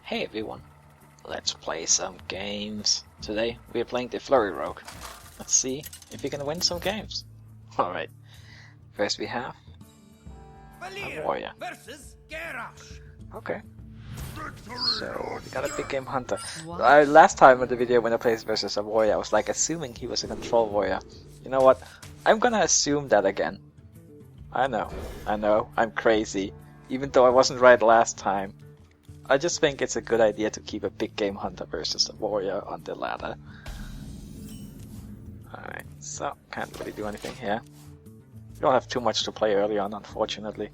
Hey everyone, let's play some games. Today we are playing the Flurry Rogue. Let's see if we can win some games. Alright, first we have a warrior. Okay, so we got a big game hunter. Last time in the video when I played versus a warrior, I was like assuming he was a control warrior. You know what? I'm gonna assume that again. I know, I'm crazy. Even though I wasn't right last time. I just think it's a good idea to keep a big game hunter versus a warrior on the ladder. Alright, so can't really do anything here. We don't have too much to play early on, unfortunately.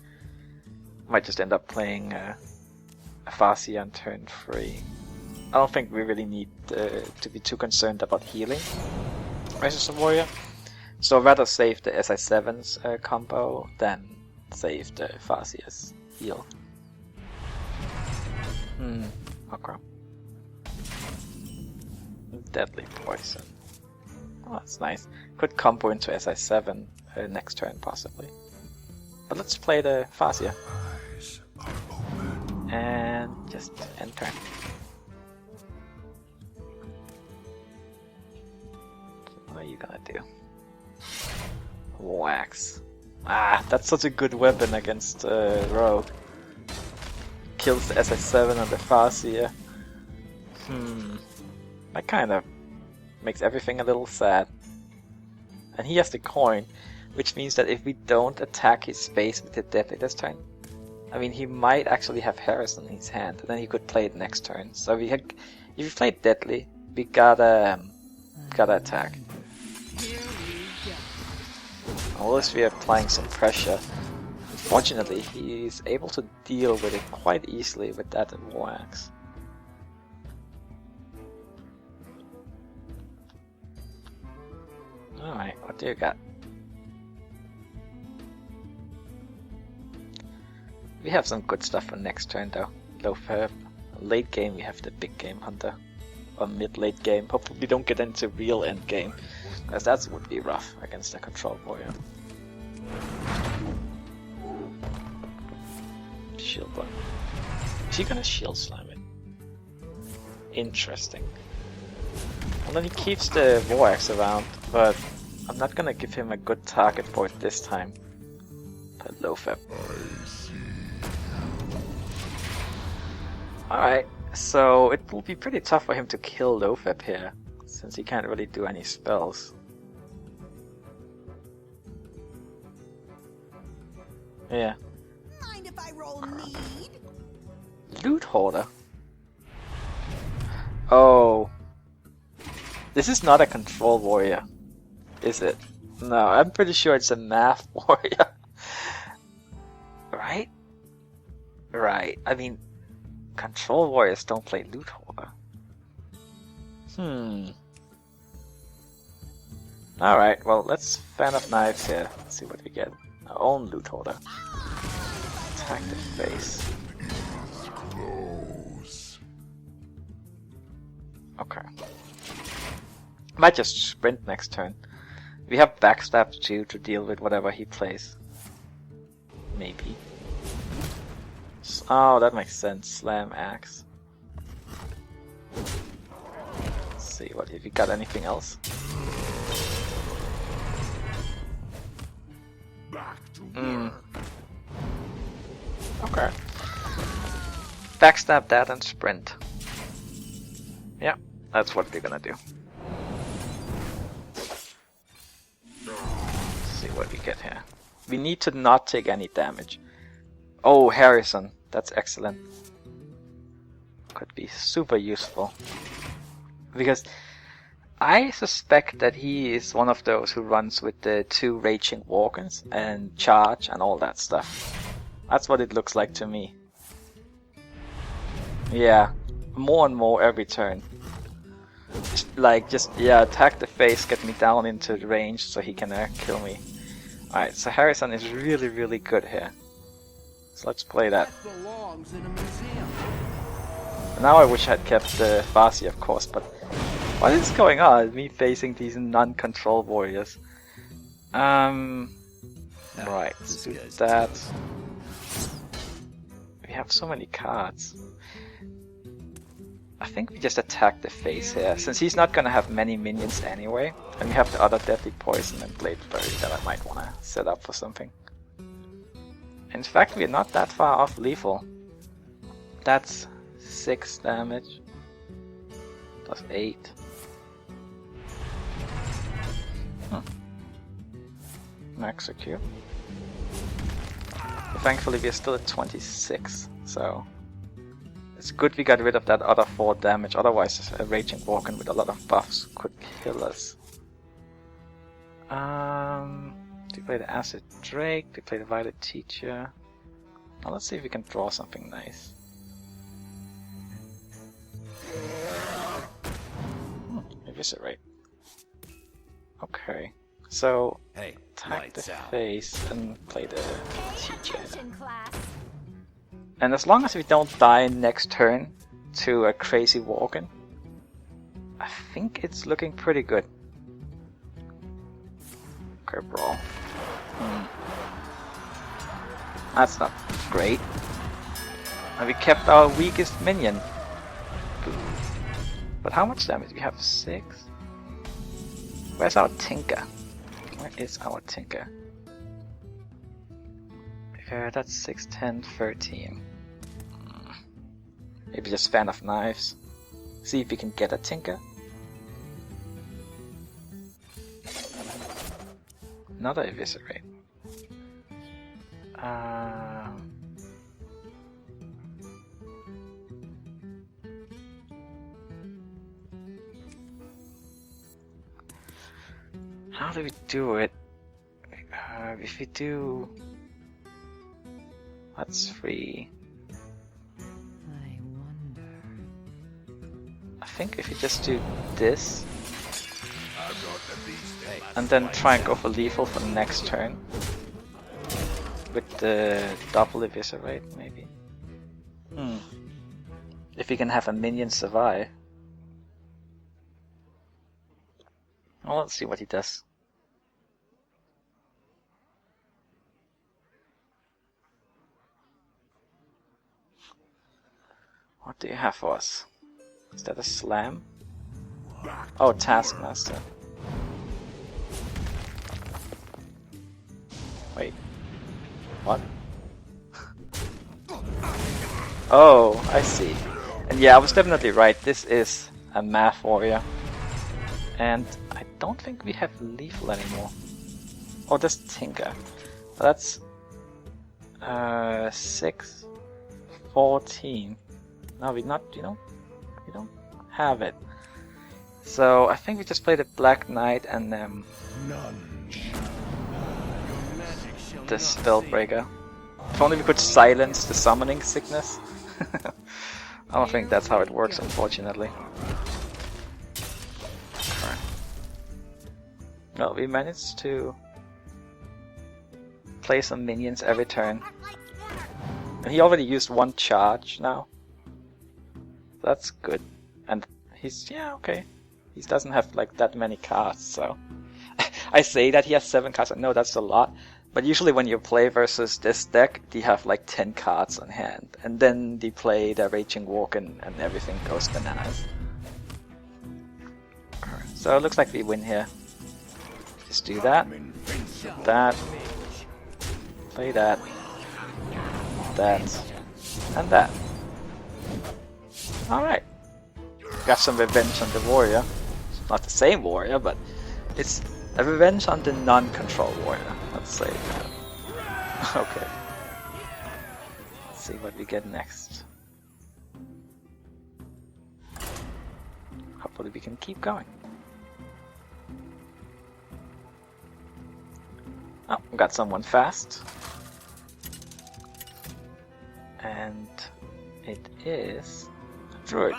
Might just end up playing a Farseer on turn 3. I don't think we really need to be too concerned about healing versus a warrior. So I'd rather save the SI7's combo than save the Farseer's heal. Okay. Deadly poison. Oh, that's nice. Could combo into SI7 next turn, possibly. But let's play the Farseer. And just end turn. What are you gonna do? Wax. Ah, that's such a good weapon against Rogue. Kills the SI7 and the Farseer. That kind of makes everything a little sad. And he has the coin, which means that if we don't attack his space with the Deadly this turn, I mean, he might actually have Harrison in his hand, and then he could play it next turn. So if we play Deadly, we gotta attack. Unless we are applying some pressure. Fortunately, he's able to deal with it quite easily with that wax. Alright, what do you got? We have some good stuff for next turn though. Low Ferb. Late game we have the big game hunter. Or mid-late game. Hopefully we don't get into real end game. Because that would be rough against a control warrior. Shield block. Is he gonna shield slam it? Interesting. And then he keeps the Vorax around, but I'm not gonna give him a good target for it this time. But low fab. Alright, so it will be pretty tough for him to kill Lofeb here, since he can't really do any spells. Yeah. Mind if I roll need? Loot Hoarder? Oh. This is not a control warrior, is it? No, I'm pretty sure it's a math warrior. Right? Right. I mean, control warriors don't play Loot Hoarder. Alright, well, let's fan of knives here. Let's see what we get. Our own Loot Hoarder. Attack the face. Okay. Might just sprint next turn. We have backstab too to deal with whatever he plays. Maybe. Oh, that makes sense. Slam axe. Let's see what if you got anything else. Okay. Backstab that and sprint. Yeah, that's what we're gonna do. Let's see what we get here. We need to not take any damage. Oh, Harrison. That's excellent. Could be super useful. Because I suspect that he is one of those who runs with the 2 Raging Walkers and charge and all that stuff. That's what it looks like to me. Yeah, more and more every turn. Just attack the face, get me down into the range so he can kill me. Alright, so Harrison is really, really good here. So let's play that. Now I wish I'd kept the Farseer, of course, but what is going on? Me facing these non-control warriors. Right, let's do that. We have so many cards. I think we just attack the face here, since he's not gonna have many minions anyway, and we have the other deadly poison and blade flurry that I might wanna set up for something. In fact, we're not that far off lethal. That's 6 damage. Plus 8. Execute. Thankfully we're still at 26, so it's good we got rid of that other 4 damage, otherwise a Raging Walken with a lot of buffs could kill us. To play the Acid Drake, to play the Violet Teacher. Now let's see if we can draw something nice. Eviscerate. Okay, so attack the face and play the teacher. And as long as we don't die next turn to a crazy Walken, I think it's looking pretty good. Okay, brawl. That's not great. And we kept our weakest minion. But how much damage? We have 6. Where's our Tinker? Where is our Tinker? That's 6, 10, 13. Maybe just Fan of Knives. See if we can get a Tinker. Another Eviscerate. How do we do it? If we do... That's 3. I wonder. I think if we just do this, and then try and go for lethal for the next turn, with the double Eviscerate, maybe. If we can have a minion survive. Well, let's see what he does. What do you have for us? Is that a slam? Oh, Taskmaster. Wait. What? Oh, I see. And yeah, I was definitely right. This is a math warrior. And I don't think we have lethal anymore. Oh, that's Tinker. That's 6, 14. No, we don't have it. So I think we just play the Black Knight and the Spellbreaker. If only we could silence the summoning sickness. I don't think that's how it works, unfortunately. Well, we managed to play some minions every turn. And he already used 1 charge now. That's good. And he's, yeah, okay. He doesn't have like that many cards, so... I say that he has 7 cards, I know that's a lot. But usually when you play versus this deck, they have like 10 cards on hand. And then they play the Raging Walken and everything goes bananas. So it looks like we win here. Just do that. That. Play that. That. And that. Alright. Got some revenge on the warrior. It's not the same warrior, but it's a revenge on the non-control warrior. Let's say that. Okay. Let's see what we get next. Hopefully we can keep going. Oh, we got someone fast. And it is a Druid.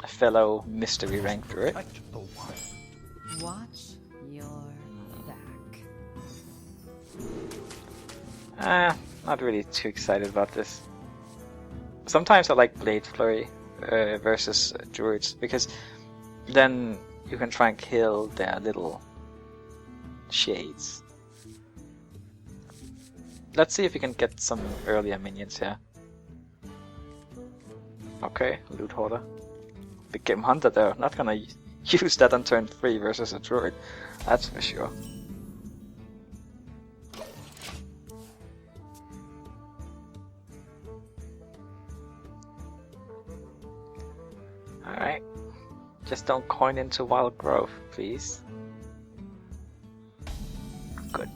A fellow mystery rank Druid. Watch your back. Not really too excited about this. Sometimes I like Blade Flurry versus Druids, because then you can try and kill their little shades. Let's see if we can get some earlier minions here. Okay, loot hoarder. Big game hunter though. Not gonna use that on turn 3 versus a druid. That's for sure. Alright. Just don't coin into wild growth, please. Good.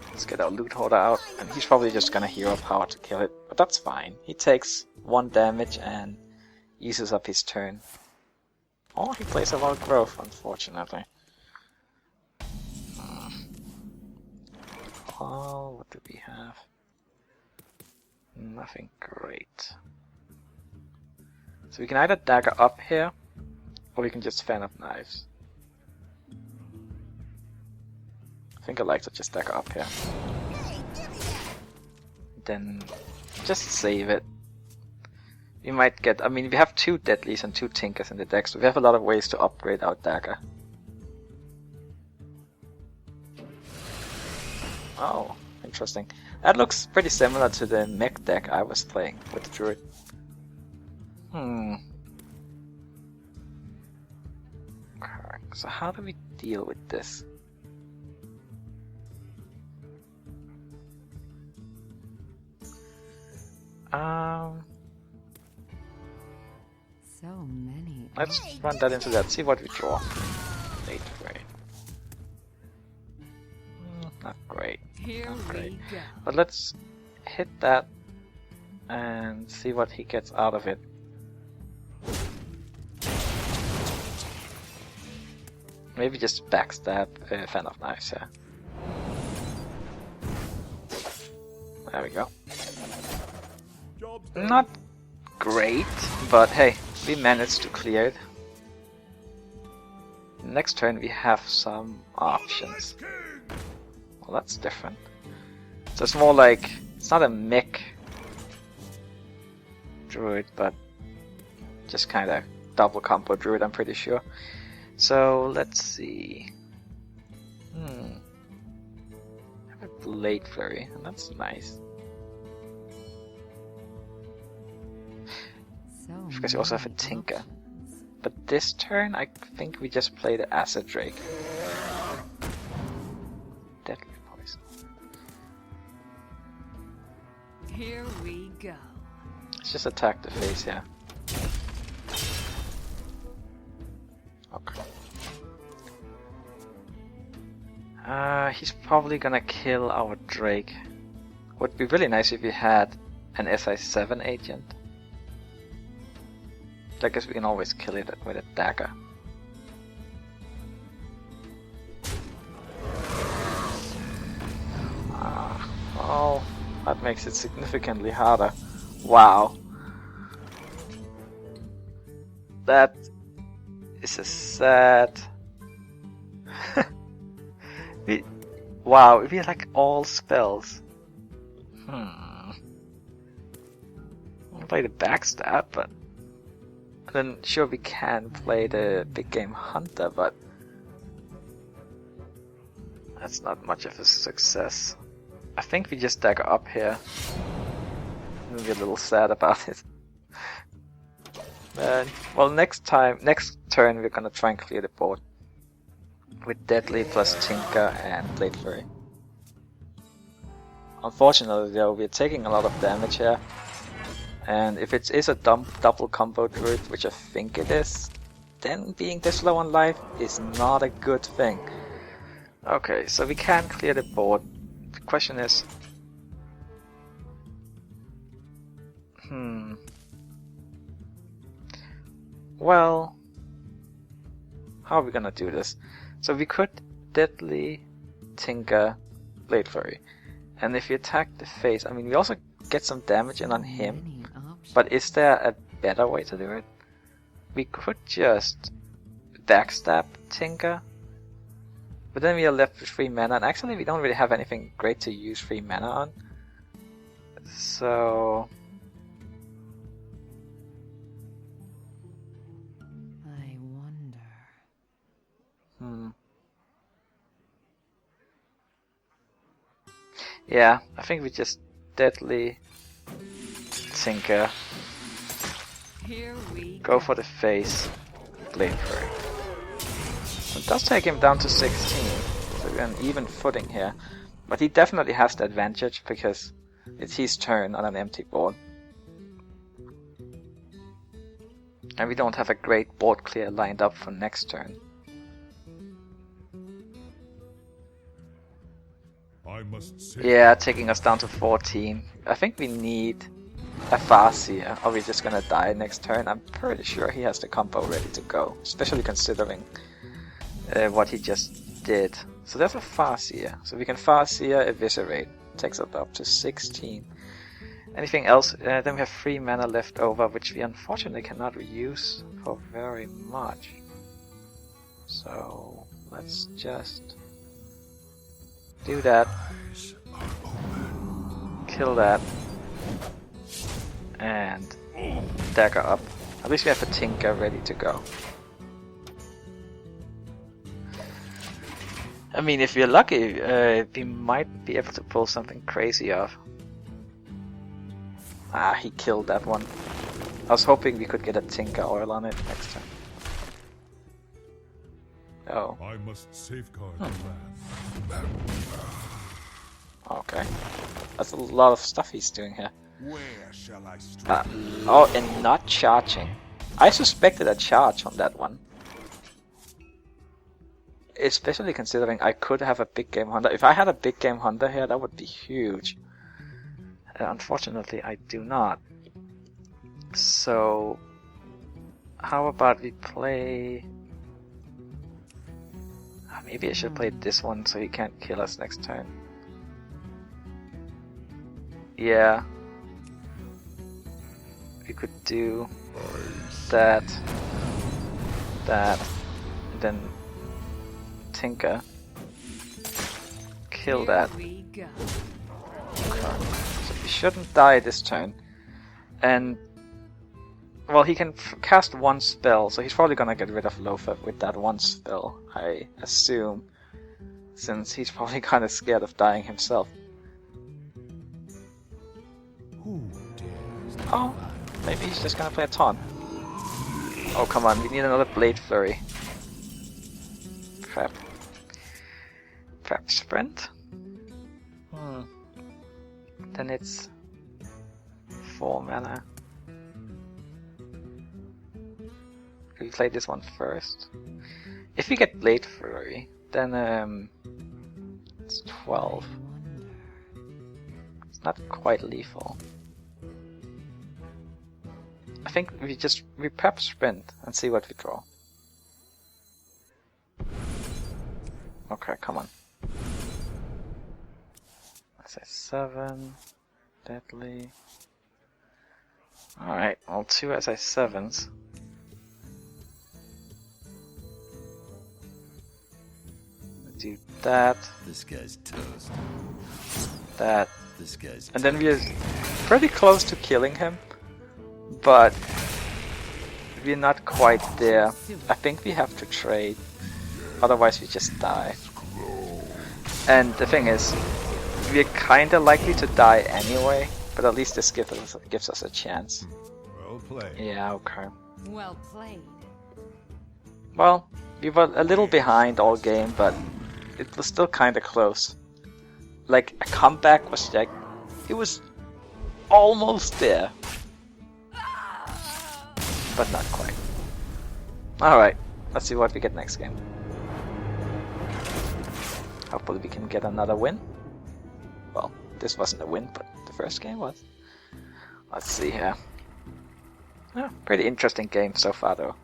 Let's get our loot hoarder out. And he's probably just gonna hero power to kill it. But that's fine. He takes 1 damage and uses up his turn. Oh, he plays a wild growth, unfortunately. Oh, what do we have? Nothing great. So we can either dagger up here, or we can just fan of knives. I think I like to just dagger up here. Then just save it. We might get, I mean, we have 2 deadlies and 2 tinkers in the deck, so we have a lot of ways to upgrade our dagger. Oh, interesting. That looks pretty similar to the mech deck I was playing with the Druid. Okay, so how do we deal with this? So many. Let's run that into that, see what we draw. Late grade. Not great. Not great. But let's hit that and see what he gets out of it. Maybe just backstab Fan of Knives, yeah. There we go. Not great, but hey, we managed to clear it. Next turn we have some options. Well, that's different. So it's more like, it's not a mech druid, but just kind of double combo druid, I'm pretty sure. So let's see. I have a Blade Flurry, and that's nice. Because you also have a Tinker. But this turn, I think we just play the Acid Drake. Deadly Poison. Here we go. Let's just attack the face, yeah. Okay. He's probably gonna kill our Drake. Would be really nice if we had an SI7 agent. I guess we can always kill it with a dagger. Oh, that makes it significantly harder. Wow. That is a sad... Wow, we had like all spells. I'll play the backstab, but... Then sure we can play the big game hunter, but... That's not much of a success. I think we just dagger up here. I'm a little sad about it. Well, next turn we're gonna try and clear the board. With Deadly plus Tinker and Blade Flurry. Unfortunately though, we're taking a lot of damage here. And if it is a double combo druid, which I think it is, then being this low on life is not a good thing. Okay, so we can clear the board. The question is... Well... How are we gonna do this? So we could Deadly Tinker Blade Flurry. And if you attack the face, I mean we also get some damage in on him. But is there a better way to do it? We could just backstab Tinker. But then we are left with 3 mana, and actually we don't really have anything great to use 3 mana on. So... I wonder... Yeah, I think we just Deadly Tinker Here we Go for the face. Blade Flurry. It does take him down to 16, so we're on even footing here. But he definitely has the advantage because it's his turn on an empty board. And we don't have a great board clear lined up for next turn. I must Yeah, taking us down to 14. I think we need a Farseer, or we're just gonna die next turn. I'm pretty sure he has the combo ready to go, especially considering what he just did. So there's a Farseer. So we can Farseer, Eviscerate. Takes us up to 16. Anything else? Then we have 3 mana left over, which we unfortunately cannot reuse for very much. So let's just do that. Kill that. And dagger up. At least we have a Tinker ready to go. I mean, if we're lucky, we might be able to pull something crazy off. Ah, he killed that one. I was hoping we could get a Tinker Oil on it next time. Oh. I must safeguard the land. Okay. That's a lot of stuff he's doing here. Where shall I strike? Oh, and not charging. I suspected a charge on that one. Especially considering I could have a big game hunter. If I had a big game hunter here, that would be huge. Unfortunately, I do not. So, how about we play... Maybe I should play this one so he can't kill us next turn. Yeah. We could do that, and then Tinker. Kill that. we go. Okay. So he shouldn't die this turn. And, well, he can cast one spell, so he's probably gonna get rid of Loafer with that one spell, I assume. Since he's probably kinda scared of dying himself. Who dares? Oh, maybe he's just gonna play a taunt. Oh, come on, we need another Blade Flurry. Crap. Crap Sprint? Then it's 4 mana. We play this one first. If we get Blade Flurry, then it's 12. It's not quite lethal. I think we prep Sprint and see what we draw. Okay, come on. Let's say 7. Deadly. Alright, well, 2 SI7s. Do that. This guy's toast. That. This guy's And then we're pretty close to killing him. But we're not quite there. I think we have to trade. Otherwise we just die. And the thing is, we're kinda likely to die anyway, but at least this gives us a chance. Well played. Yeah, okay. Well played. Well, we were a little behind all game, but it was still kinda close. Like, a comeback was like, it was almost there. But not quite. Alright, let's see what we get next game. Hopefully we can get another win. Well, this wasn't a win, but the first game was. Let's see here. Yeah, pretty interesting game so far though.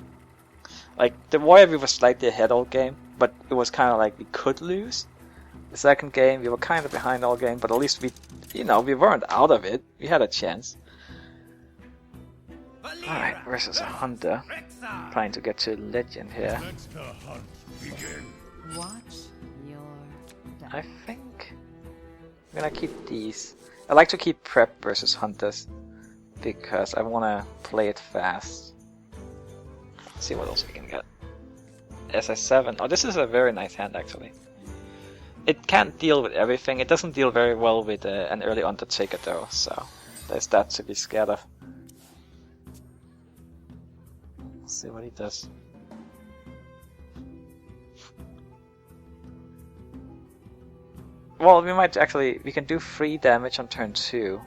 Like, the Warrior we were slightly ahead all game, but it was kind of like we could lose. The second game we were kind of behind all game, but at least we weren't out of it. We had a chance. Alright, versus a hunter. Trying to get to legend here. Let the hunt begin. Watch your I step. think I'm gonna keep these. I like to keep prep versus hunters because I wanna play it fast. Let's see what else we can get. SI7. Oh, this is a very nice hand actually. It can't deal with everything. It doesn't deal very well with an early Undertaker though, so there's that to be scared of. Let's see what he does. Well, we can do 3 damage on turn 2.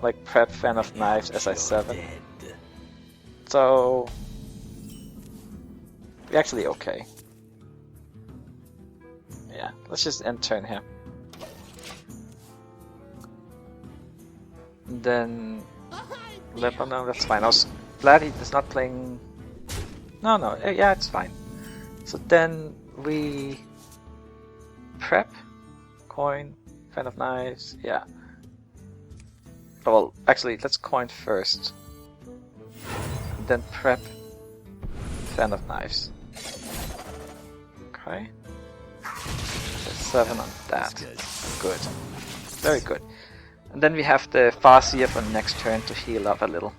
Like prep Fan of Knives, SI7. So we're actually okay. Yeah, let's just end turn here. And then Leper, no, that's fine. I was glad he's not playing. No, yeah, it's fine. So then we prep, coin, Fan of Knives, yeah. Well, actually, let's coin first. And then prep, Fan of Knives. Okay. So 7 on that. Good. Very good. And then we have the Farseer for next turn to heal up a little.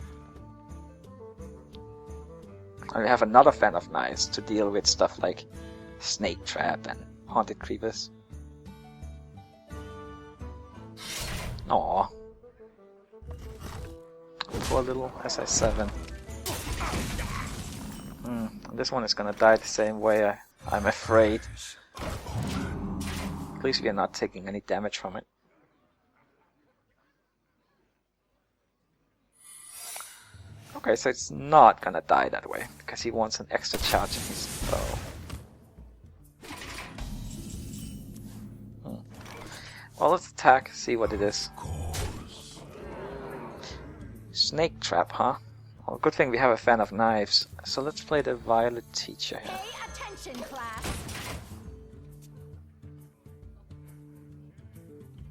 And we have another Fan of Knives to deal with stuff like Snake Trap and Haunted Creepers. Aww. Poor little SI7. This one is gonna die the same way, I'm afraid. At least we are not taking any damage from it. Okay, so it's not gonna die that way, because he wants an extra charge in his bow. Well, let's attack, see what it is. Snake Trap, huh? Well, good thing we have a Fan of Knives. So let's play the Violet Teacher here. Pay attention, class.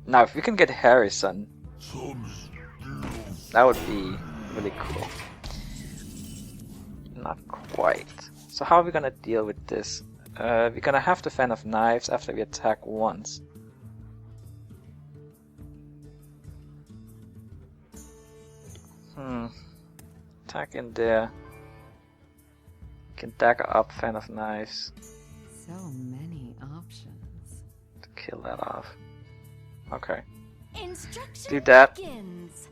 Now, if we can get Harrison, that would be really cool. Not quite. So how are we gonna deal with this? We're gonna have the Fan of Knives after we attack once. Attack in there. Can dagger up Fan of Knives. So many options. To kill that off. Okay. Instruction Do that. begins.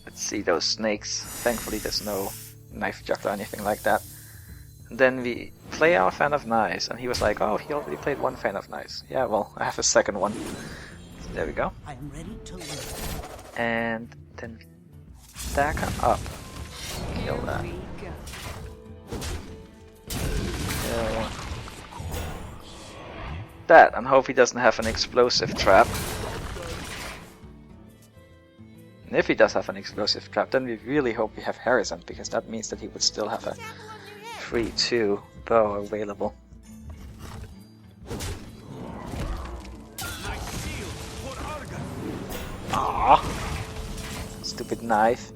Let's see those snakes. Thankfully there's no knife juggler or anything like that. And then we play our Fan of Knives, and he was like, oh, he already played 1 Fan of Knives. Yeah, well, I have a second one. So there we go. I am ready to learn. And then dagger up. Kill that. Here we go. Kill that, and hope he doesn't have an explosive trap. And if he does have an explosive trap, then we really hope we have Harrison, because that means that he would still have a 3-2 bow available. Aww. Stupid knife.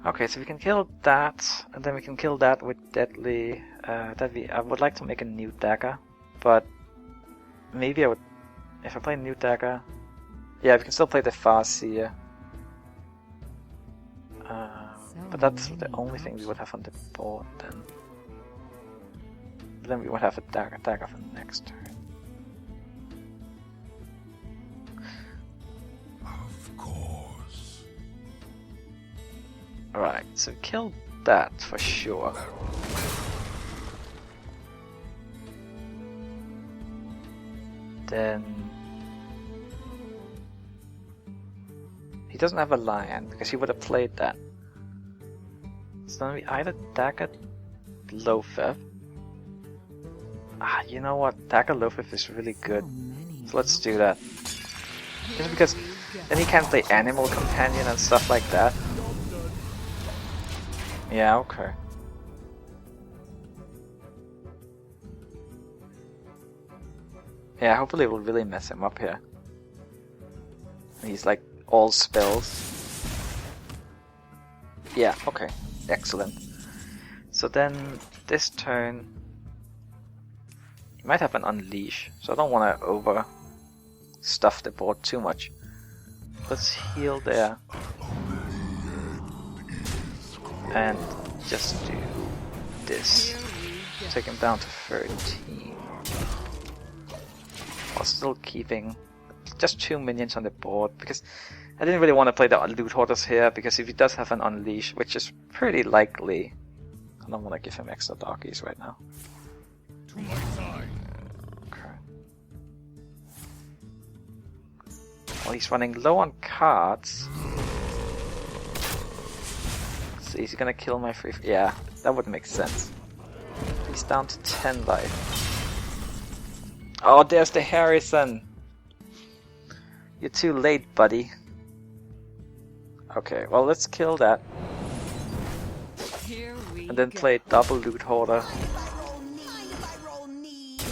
Okay, so we can kill that, and then we can kill that with deadly. I would like to make a new dagger, but maybe I would. If I play a new dagger, yeah, we can still play the Farseer. But that's the only thing we would have on the board then. Then we would have a dagger for the next turn. Of course. Alright, so kill that for sure. Then he doesn't have a lion because he would have played that. So then we either dagger Loatheth. You know what? Dagger Loatheth is really good. So let's do that. Just because then he can't play Animal Companion and stuff like that. Yeah, okay. Yeah, hopefully it will really mess him up here. He's like all spells. Yeah, okay. Excellent. So then this turn he might have an Unleash, so I don't want to over stuff the board too much. Let's heal there. And just do this. Take him down to 13. While still keeping just 2 minions on the board, because I didn't really want to play the loot hoarders here, because if he does have an unleash, which is pretty likely, I don't want to give him extra doggies right now. To my side. Okay. Well, he's running low on cards. So is he gonna kill my free? Yeah, that would make sense. He's down to 10 life. Oh, there's the Harrison. You're too late, buddy. Okay, well, let's kill that. Here we And then go. play double loot hoarder.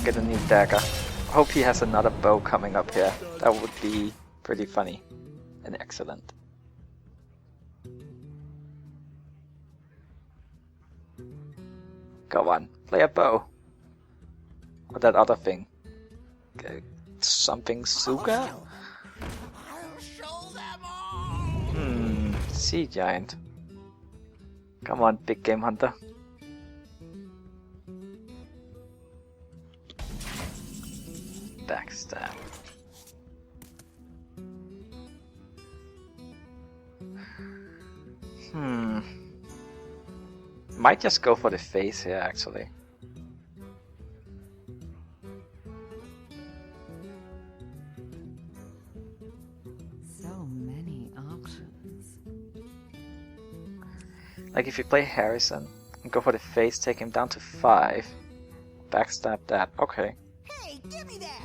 Get a new dagger. Hope he has another bow coming up here. That would be pretty funny and excellent. Go on, play a bow. Or that other thing. Okay. Something Suga? Sea Giant. Come on, big game hunter. Backstab. Might just go for the face here, actually. So many options. Like if you play Harrison and go for the face, take him down to 5. Backstab that. Okay. Hey, give me that!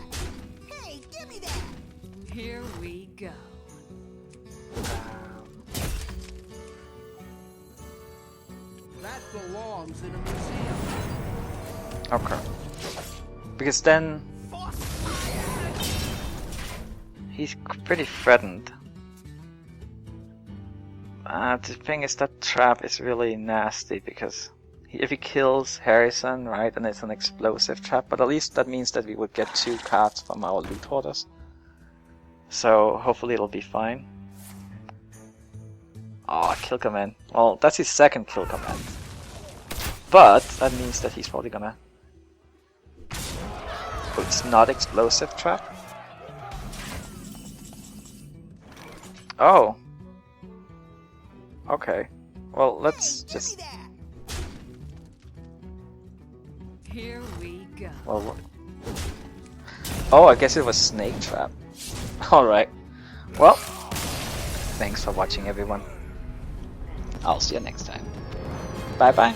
Hey, give me that! Here we go. That belongs in a museum. Okay. Because then he's pretty threatened. The thing is that trap is really nasty because if he kills Harrison, right, and it's an explosive trap, but at least that means that we would get 2 cards from our loot hoarders. So hopefully it'll be fine. Oh, kill command. Well, that's his second kill command. But that means that he's probably gonna... Oh, it's not explosive trap? Oh. Okay. Well, let's just... Here we go. Well, what? Oh, I guess it was snake trap. Alright. Well, thanks for watching, everyone. I'll see you next time. Bye bye.